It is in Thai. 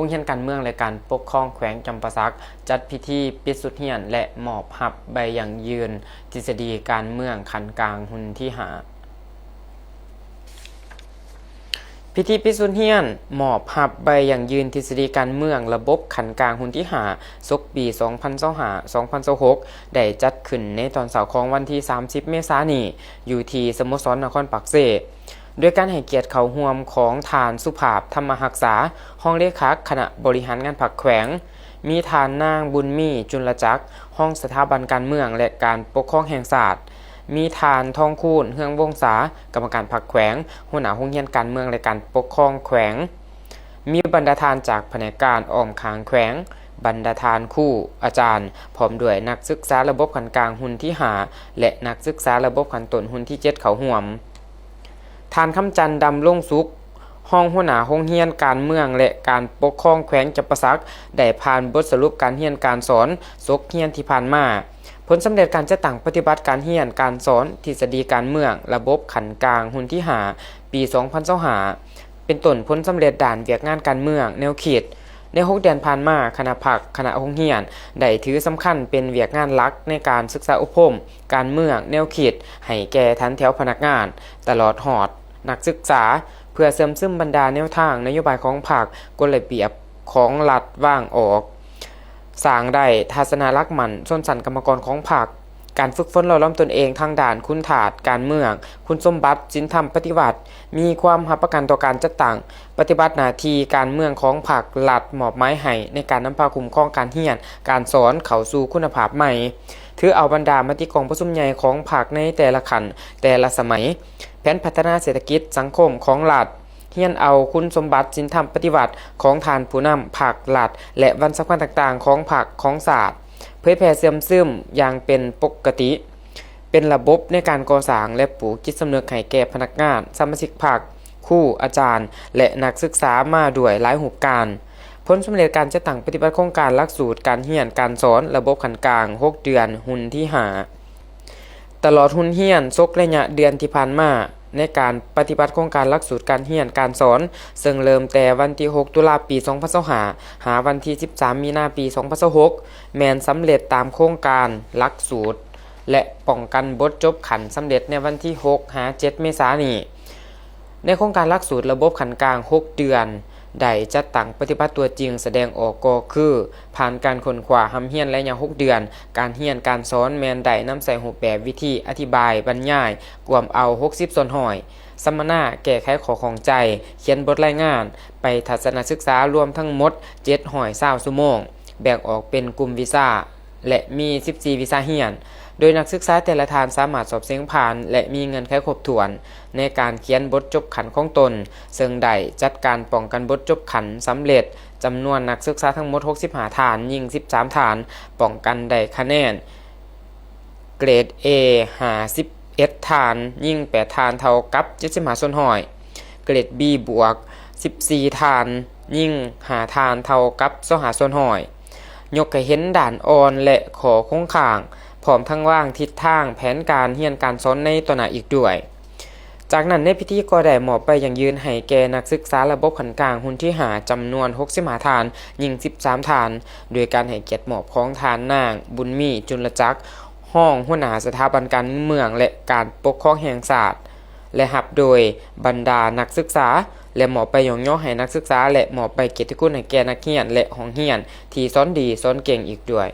งเรียนการเมืองและการปกครองแขวงจำปาสักจัดพิธีปิดสุดเรียนและมอบรับใบยั่งยืนทฤษฎีการเมืองขั้นกลางหุ้นที่5พิธีปิดสุดเรียนมอบรับใบยั่งยืนทฤษฎีการเมืองระบบขั้นกลางหุ้นที่5ศกปี 2025-2026 ได้จัดขึ้นในตอนเสาร์ของวันที่ 30 เมษายนนี้อยู่ที่สโมสรนครปักเสด้วยการให้เกียรติเข้าร่วมของทานสุภาพธรรมรักษาห้องเลขาคณะบริหารงานพรรคแขวงมีทานนางบุญมีจุลจักรห้องสถาบันการเมืองและการปกครองแห่งชาติมีทานทองคูณเฮืองวงศากรรมการพรรคแขวงหัวหน้าโรงเรียนการเมืองและการปกครองแขวงมีบรรดาทานจากแผนกการอ้อมขางแขวงบรรดาทานคู่อาจารย์พร้อมด้วยนักศึกษาระบบขั้นกลางหุ้นที่5และนักศึกษาระบบขั้นต้นหุ้นที่7เข้าร่วมทานคำจันทร์ดำรงสุขห้องหัวหน้าโรงเรียนการเมืองและการปกครองแขวงจำปาสักได้ผ่านบทสรุปการเรียนการสอนศกเรียนที่ผ่านมาผลสำเร็จการจัดตั้งปฏิบัติการเรียนการสอนทฤษฎีการเมืองระบบขั้นกลางหุ้นที่5ปี 2025เป็นต้นผลสำเร็จด้านเวียกงานการเมืองแนวคิดใน6 เดือนผ่านมาคณะคณะโรงเรียนได้ถือสำคัญเป็นเวียกงานหลักในการศึกษาอบรมการเมืองแนวคิดให้แก่ทันแถวพนักงานตลอดหอดนักศึกษาเพื่อเสริมซึมบรรดาแนวทางนโยบายของพรรคกฎระเบียบของรัฐว่างออกสร้างได้ทัศนลักษณ์มั่นชนชั้นกรรมกรของพรรคการฝึกฝนหล่อหลอมตนเองทางด่านคุณถาดการเมืองคุณสมบัติศีลธรรมปฏิบัติมีความรับประกันต่อการจัดตั้งปฏิบัติหน้าที่การเมืองของพรรครัฐมอบหมายให้ในการนำพาคุ้มครองการเรียนการสอนเข้าสู่คุณภาพใหม่ถือเอาบรรดามติกองประชุมใหญ่ของพรรคในแต่ละขั้นแต่ละสมัยแผนพัฒนาเศรษฐกิจสังคมของรัฐเรียนเอาคุณสมบัติศีลธรรมปฏิบัติของทานผู้นำพรรครัฐและวันสำคัญต่างๆของพรรคของศาสตร์เผยแผ่เสื่อมซึมอย่างเป็นปกติเป็นระบบในการก่อสร้างและปลูกจิตสำนึกให้แก่พนักงานสมาชิกพรรคครูอาจารย์และนักศึกษามาด้วยหลายรูปการผลสำเร็จการจัดตั้งปฏิบัติโครงการหลักสูตรการเรียนการสอนระบบขั้นกลาง6 เดือนหุ้นที่5ตลอดหุ้นเรียนซกระยะเดือนที่ผ่านมาในการปฏิบัติโครงการหลักสูตรการเรียนการสอนซึ่งเริ่มแต่วันที่6 ตุลาปี 2025หาวันที่13 มีนาปี 2026แม้นสำเร็จตามโครงการหลักสูตรและป้องกันบทจบขันสำเร็จในวันที่6 7 เมษายนนี้ในโครงการหลักสูตรระบบขั้นกลาง6 เดือนได้จัดตั้งปฏิบัติตัวจริงแสดงออกก็คือผ่านการค้นคว้าหำเรียนระยะ6 เดือนการเรียนการสอนแม่นได้นำใส่รูปแบบวิธีอธิบายบรรยายกวมเอา60ส่วนห้อยสัมมนาแก้ไขข้อข้องใจเขียนบทรายงานไปทัศนศึกษารวมทั้งหมด720 ชั่วโมงแบ่งออกเป็นกลุ่มวีซ่าและมี14วีซ่าเรียนโดยนักศึกษาแต่ละทานสามารถสอบเสียงผ่านและมีเงินไขครบถ้วนในการเขียนบทจบขันของตนซึ่งได้จัดการป้องกันบทจบขันสำเร็จจำนวนนักศึกษาทั้งหมด65ฐานยิง13ฐานป้องกันได้คะแนนเกรด A 51ฐานยิง8ฐานเท่ากับ75ส่วนห้อยเกรด B บวก14ฐานยิง5ฐานเท่ากับ25ส่วนห้อยยกให้เห็นด่านอ่อนและขอคงข้างพร้อมทั้งว่างทิศทางแผนการเรียนการสอนในตัวหน้าอีกด้วยจากนั้นในพิธีก็ได้มอบใบยั่งยืนให้แก่นักศึกษาระบบขั้นกลางหุ้นที่5จำนวน65ฐานยิง13ฐานโดยการให้เกียรติมอบของทานนางบุญมีจุลจักรห้องหัวหน้าสถาบันการเมืองและการปกครองแห่งชาติและรับโดยบรรดานักศึกษาและมอบใบย่องย่อให้นักศึกษาและมอบใบเกียรติคุณให้แก่นักเรียนและห้องเรียนที่สอนดีสอนเก่งอีกด้วย